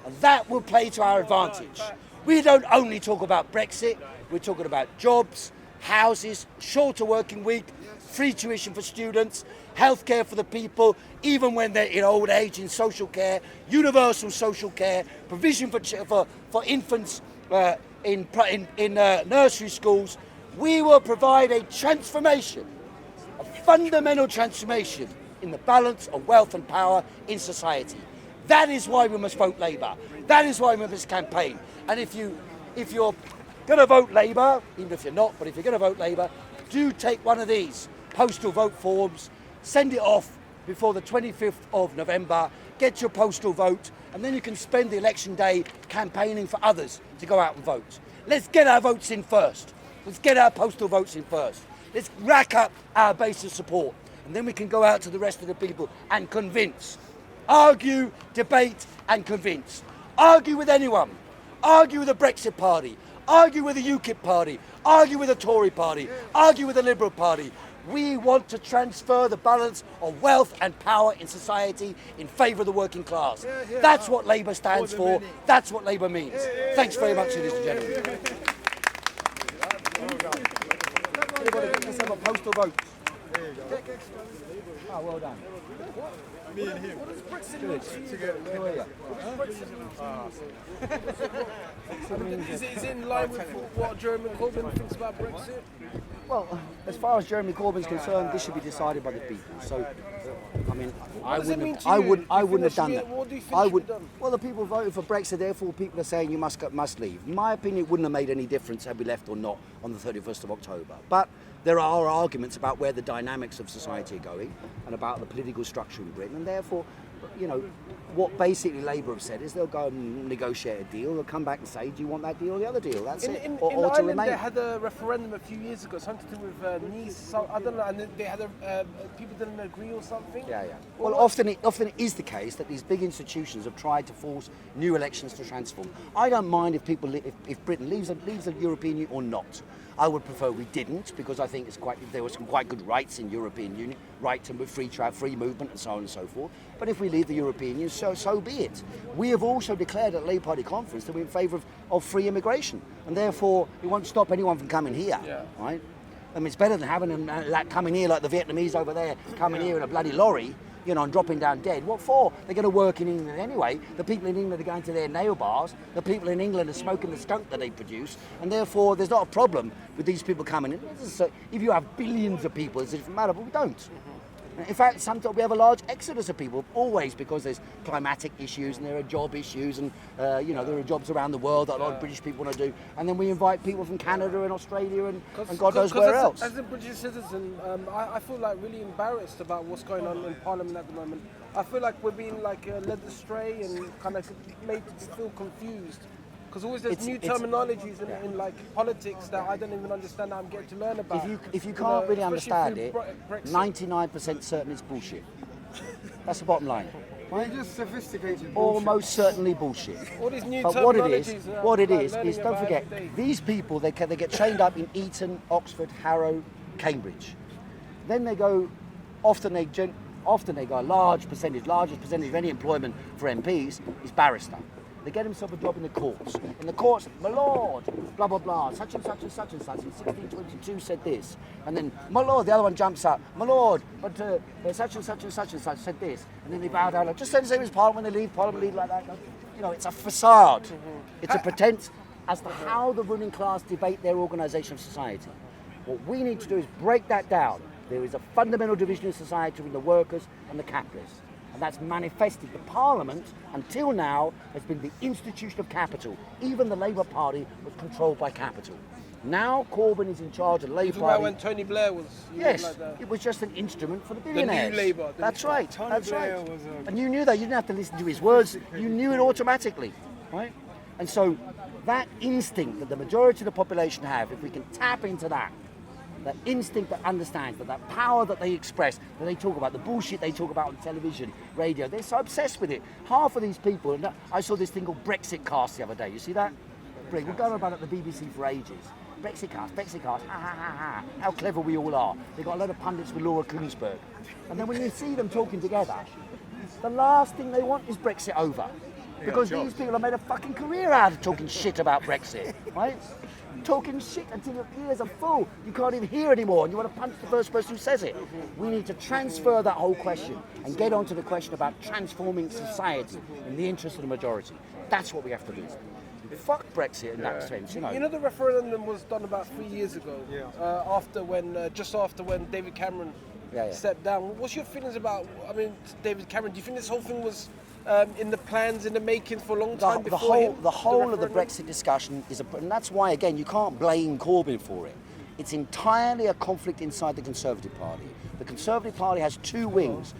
And that will play to our advantage. We don't only talk about Brexit, we're talking about jobs, houses, shorter working week, free tuition for students, healthcare for the people, even when they're in old age, in social care, universal social care, provision for infants in nursery schools. We will provide a transformation, a fundamental transformation in the balance of wealth and power in society. That is why we must vote Labour. That is why we must campaign. And if you're going to vote Labour, even if you're not, but if you're going to vote Labour, do take one of these postal vote forms, send it off before the 25th of November, get your postal vote, and then you can spend the election day campaigning for others to go out and vote. Let's get our votes in first. Let's get our postal votes in first. Let's rack up our base of support. And then we can go out to the rest of the people and convince. Argue, debate, and convince. Argue with anyone. Argue with the Brexit Party. Argue with the UKIP Party. Argue with the Tory Party. Argue with the Liberal Party. We want to transfer the balance of wealth and power in society in favour of the working class. That's what Labour stands for. That's what Labour means. Thanks very much, ladies and gentlemen. Let's have a postal vote. Oh, well done. Me and him. Is it in line with what Jeremy Corbyn thinks about Brexit? Well, as far as Jeremy Corbyn's concerned, this should be decided by the people. So, I mean, I wouldn't have done that. What do you think I should would. be done? Well, the people voted for Brexit. Therefore, people are saying you must leave. In my opinion, it wouldn't have made any difference had we left or not on the 31st of October. But there are arguments about where the dynamics of society are going and about the political structure in Britain, and therefore, you know, what basically Labour have said is they'll go and negotiate a deal. They'll come back and say, do you want that deal or the other deal? That's it. In Or to Ireland, remain. they had a referendum a few years ago, something to do with Nice. So, I don't know, and they had people didn't agree or something. Yeah. Well, often it is the case that these big institutions have tried to force new elections to transform. I don't mind if people, if Britain leaves the European Union or not. I would prefer we didn't, because I think there were some quite good rights in European Union, right to free movement and so on and so forth. But if we leave the European Union, so be it. We have also declared at the Labour Party conference that we're in favour of free immigration, and therefore it won't stop anyone from coming here, right? I mean, it's better than having them coming here like the Vietnamese over there, coming here in a bloody lorry, you know, and dropping down dead. What for? They're going to work in England anyway. The people in England are going to their nail bars. The people in England are smoking the skunk that they produce. And therefore, there's not a problem with these people coming in. If you have billions of people, it's a different matter, but we don't. In fact, sometimes we have a large exodus of people, always because there's climatic issues and there are job issues and, you know, there are jobs around the world that a lot of British people want to do. And then we invite people from Canada and Australia and God knows where else. As a British citizen, I feel like really embarrassed about what's going on in Parliament at the moment. I feel like we're being like led astray and kind of made to feel confused. Because always there's new terminologies in like politics that I don't even understand. I'm getting to learn about. If you can't really understand it, Brexit. 99% certain it's bullshit. That's the bottom line. Right? Just sophisticated bullshit. Almost certainly bullshit. All these new But terminologies. what it is, learning don't about forget, every day. these people, they get trained up in Eton, Oxford, Harrow, Cambridge. Then they go, often they go a largest percentage of any employment for MPs is barrister. They get themselves a job in the courts. In the courts, my lord, blah, blah, blah, such and such and such and such, in 1622 said this. And then, my lord, the other one jumps up, my lord, but such and such and such and such said this. And then they bow down, like, just say the same as Parliament, when they leave, Parliament leave like that. You know, it's a facade. It's a pretense as to how the ruling class debate their organisation of society. What we need to do is break that down. There is a fundamental division in society between the workers and the capitalists. And that's manifested. The Parliament, until now, has been the institution of capital. Even the Labour Party was controlled by capital. Now Corbyn is in charge of the Labour Party. When Tony Blair was Yes, like that. it was just an instrument for the billionaires. new Labour. That's right. That's Blair right. was And you knew that. You didn't have to listen to his words. You knew it automatically, right? And so that instinct that the majority of the population have, if we can tap into that instinct that understands that power that they express, that they talk about, the bullshit they talk about on television, radio, they're so obsessed with it. Half of these people, and I saw this thing called Brexit Cast the other day. You see that? We're going about it at the BBC for ages. Brexit Cast, ha ha ha ha. How clever we all are. They've got a lot of pundits with Laura Koonsberg. And then when you see them talking together, the last thing they want is Brexit over. Because these people have made a fucking career out of talking shit about Brexit, right? Talking shit until your ears are full. You can't even hear anymore and you want to punch the first person who says it. We need to transfer that whole question and get on to the question about transforming society in the interest of the majority. That's what we have to do. Fuck Brexit in that sense, you know. You know, the referendum was done about 3 years ago, just after when David Cameron stepped down. What's your feelings about, David Cameron? Do you think this whole thing was in the plans, in the making for a long time before him? The whole of the Brexit discussion is and that's why, again, you can't blame Corbyn for it. It's entirely a conflict inside the Conservative Party. The Conservative Party has two wings,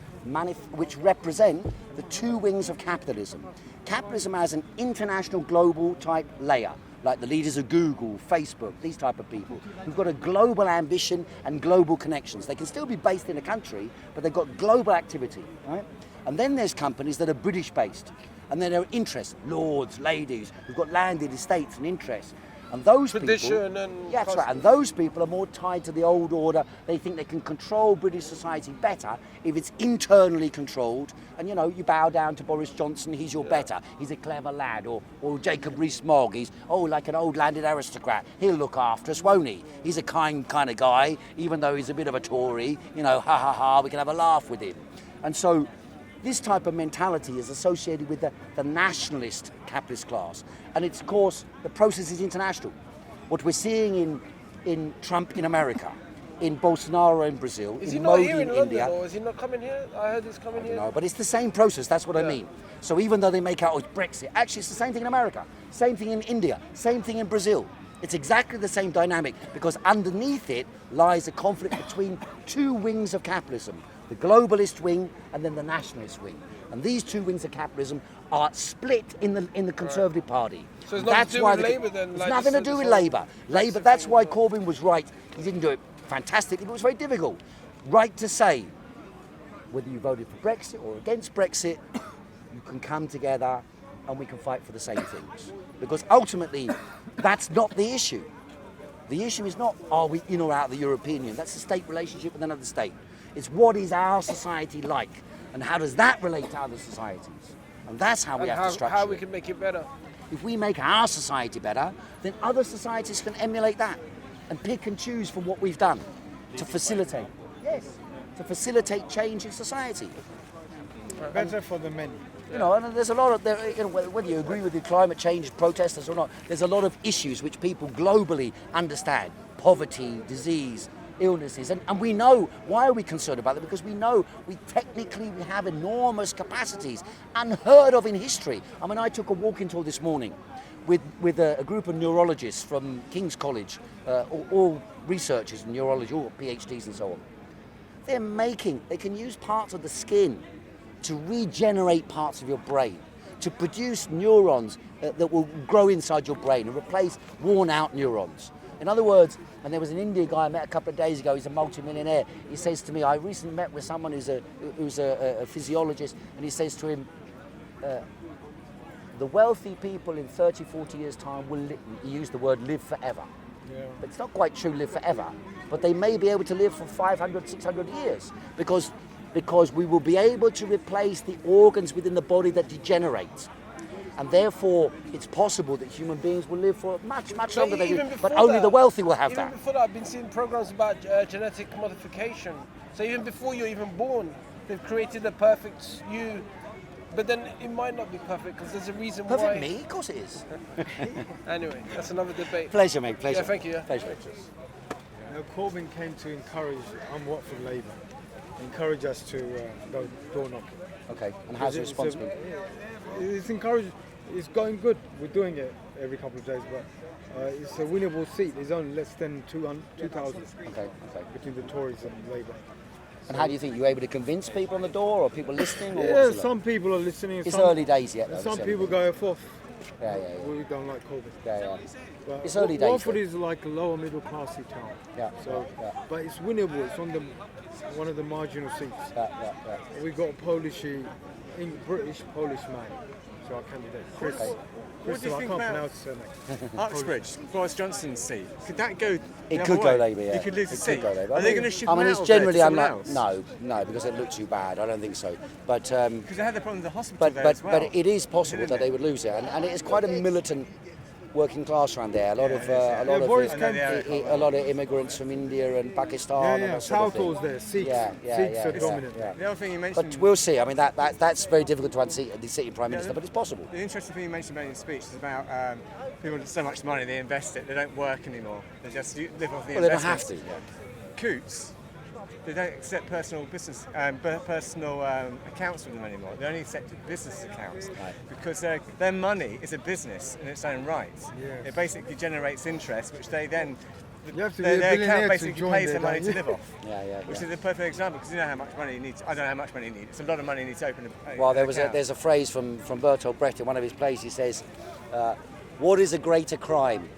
which represent the two wings of capitalism. Capitalism has an international global type layer, like the leaders of Google, Facebook, these type of people, who've got a global ambition and global connections. They can still be based in a country, but they've got global activity, right? And then there's companies that are British-based, and then there are interests, lords, ladies, who've got landed estates and interests. And those Tradition people, and yeah, that's right. And those people are more tied to the old order. They think they can control British society better if it's internally controlled. And you know, you bow down to Boris Johnson. He's your better. He's a clever lad. Or Jacob Rees-Mogg. He's like an old landed aristocrat. He'll look after us, won't he? He's a kind kind of guy, even though he's a bit of a Tory. You know, ha ha ha. We can have a laugh with him. And so, this type of mentality is associated with the nationalist capitalist class. And it's, of course, the process is international. What we're seeing in Trump in America, in Bolsonaro in Brazil, Is he in not Modi here in in London, India. or is he not coming here? I heard he's coming here. No, but it's the same process, that's what I mean. So even though they make out it's Brexit, actually it's the same thing in America, same thing in India, same thing in Brazil. It's exactly the same dynamic, because underneath it lies a conflict between two wings of capitalism, the globalist wing and then the nationalist wing. And these two wings of capitalism are split in the Conservative Party. So it's nothing to do with Labour then? It's like nothing to do with Labour. Labour, that's why Corbyn was right. He didn't do it fantastically, but it was very difficult. Right to say, whether you voted for Brexit or against Brexit, you can come together and we can fight for the same things. Because ultimately, that's not the issue. The issue is not, are we in or out of the European Union? That's a state relationship with another state. It's what is our society like, and how does that relate to other societies? And that's how we have to structure how it. we can make it better. If we make our society better, then other societies can emulate that and pick and choose from what we've done to facilitate. Yes, to facilitate change in society. Better for the many. You know, and there's a lot of, whether you agree with the climate change protesters or not, there's a lot of issues which people globally understand. Poverty, disease, illnesses, and we know, why are we concerned about it? Because we know we have enormous capacities, unheard of in history. I mean, I took a walking tour this morning with a group of neurologists from King's College, all researchers in neurology, all PhDs and so on. They can use parts of the skin to regenerate parts of your brain, to produce neurons that will grow inside your brain and replace worn out neurons. In other words, and there was an Indian guy I met a couple of days ago, he's a multi-millionaire. He says to me, I recently met with someone who's a physiologist, and he says to him, the wealthy people in 30, 40 years' time will, he used the word live forever. Yeah. But it's not quite true, live forever, but they may be able to live for 500, 600 years because we will be able to replace the organs within the body that degenerate. And therefore, it's possible that human beings will live for much, much longer than we, but only the wealthy will have that. Even before that, I've been seeing programs about genetic modification. So even before you're even born, they've created the perfect you. But then it might not be perfect because there's a reason why. Perfect me? Of course it is. Anyway, that's another debate. Pleasure, mate. Pleasure. Yeah, thank you. Yeah. Pleasure. Corbyn came to encourage Watford Labour, encourage us to go door knocking. Okay, and how's the response been? It's encouraged. It's going good. We're doing it every couple of days, but it's a winnable seat. There's only less than 2,000 okay. between the Tories and Labour. And how do you think? You able to convince people on the door, or people listening? Or yeah, some people are listening. It's early days yet. Though, some people go forth. Yeah. We don't like Corbyn. Yeah. But it's early days. Watford is like a lower middle classy town. Yeah. So, but it's winnable. It's on one of the marginal seats. Yeah. We've got a British Polish man. So our candidate, Chris. What do you think about Uxbridge, Boris Johnson's seat? Could that go? It could go Labour. Yeah. He could lose the seat. Go Labour. Are they going to shift I mean, him it's out generally. there I'm to not. someone else? No, because it looked too bad. I don't think so. But because they had the problem with the hospital there as well. But it is possible that they would lose it, and it is quite a militant working class around there. A lot of immigrants from India and Pakistan. And that sort of thing. Southall's there. Sikhs are dominant. The other thing you mentioned. But we'll see. I mean, that's very difficult to unseat the sitting prime minister, but it's possible. The interesting thing you mentioned about in your speech is about people with so much money they invest it. They don't work anymore. They just live off the investments. Well, they don't have to. Yeah. Coots. They don't accept personal business, personal accounts from them anymore. They only accept business accounts because their money is a business in its own right. Yes. It basically generates interest, which they then their account basically pays their money to live off. Which is a perfect example because you know how much money you need. I don't know how much money you need. It's a lot of money you need to open a Well, there's a phrase from Bertolt Brecht in one of his plays. He says, what is a greater crime,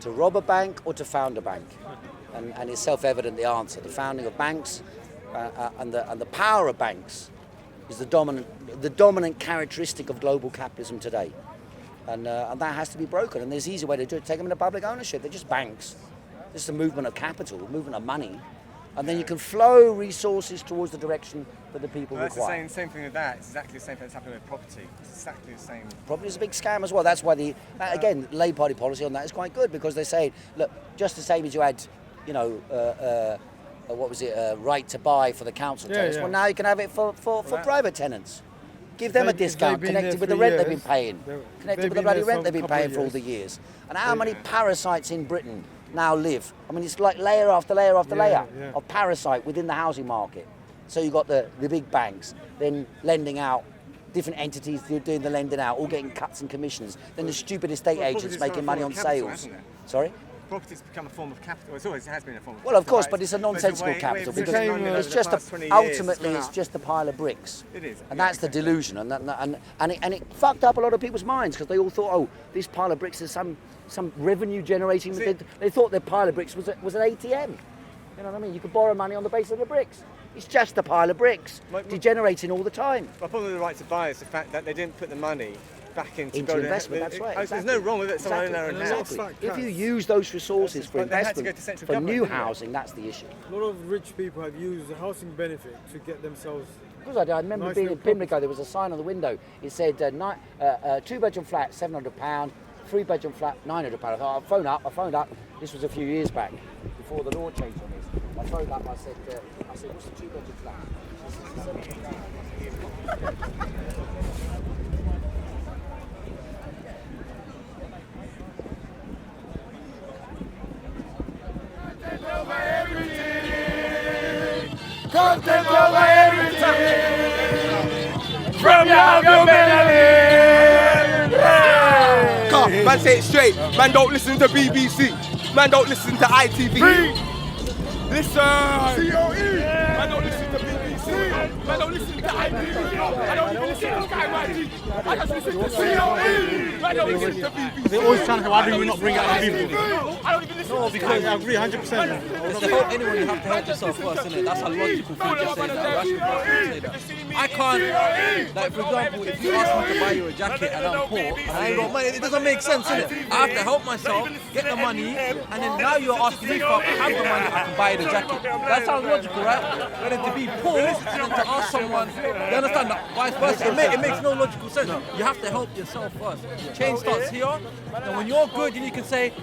to rob a bank or to found a bank? And it's self-evident the answer. The founding of banks and the power of banks is the dominant characteristic of global capitalism today. And that has to be broken. And there's an easy way to do it. Take them into public ownership. They're just banks. This is a movement of capital, a movement of money. And then you can flow resources towards the direction that the people require. That's the same thing with that. It's exactly the same thing that's happening with property. It's exactly the same. Property is a big scam as well. That's why again, Labour Party policy on that is quite good, because they say, look, just the same as you had, you know, right to buy for the council tenants. Well, now you can have it for private tenants. Give them a discount connected with the rent they've been paying. Connected with the bloody rent they've been paying for all the years. And how many parasites in Britain now live? I mean, it's like layer after layer after layer of parasite within the housing market. So you've got the big banks, then lending out, different entities doing the lending out, all getting cuts and commissions. Then the stupid estate agents making money on sales. Sorry? Property's become a form of capital. It always has been a form of capital. Well, of course, but it's a nonsensical capital, because it's just ultimately it's just a pile of bricks. It is, and that's the delusion, and it fucked up a lot of people's minds, because they all thought, oh, this pile of bricks is some revenue generating. They thought their pile of bricks was an ATM. You know what I mean? You could borrow money on the basis of the bricks. It's just a pile of bricks, degenerating all the time. My problem with the right to buy is the fact that they didn't put the money back into investment. That's right. Exactly. There's no wrong with it. Someone in their own house. Exactly. If you use those resources for investment, for new housing, that's the issue. A lot of rich people have used the housing benefit to get themselves. Because I remember being in Pimlico, there was a sign on the window. It said 2-bedroom flat, £700, 3-bedroom flat, £900. I thought, I phoned up. This was a few years back, before the law changed on this. I phoned up. I said, what's the 2-bedroom flat? Content over everything. From your melody. Man, say it straight. Man, don't listen to BBC. Man, don't listen to ITV. Listen. COE. Man, don't listen to BBC. Man, don't listen to ITV. I don't even listen to Sky YT. I just listen to COE. Man, don't listen to BBC. They're always trying to, why do we not bring out the people? I don't even listen to because I agree 100%. Because to help anyone, you have to help yourself first, innit? That's a logical thing to say that. Rational person to say that. I can't, like for example, if you ask me to buy you a jacket and I'm poor and I ain't got money, it doesn't make sense, innit? I have to help myself, get the money, and then now you're asking me if I have the money, I can buy you the jacket. That sounds logical, right? But then to be poor and then to ask someone, you understand that? Vice versa, it makes no logical sense. You have to help yourself first. Change starts here, and when you're good, then you can say,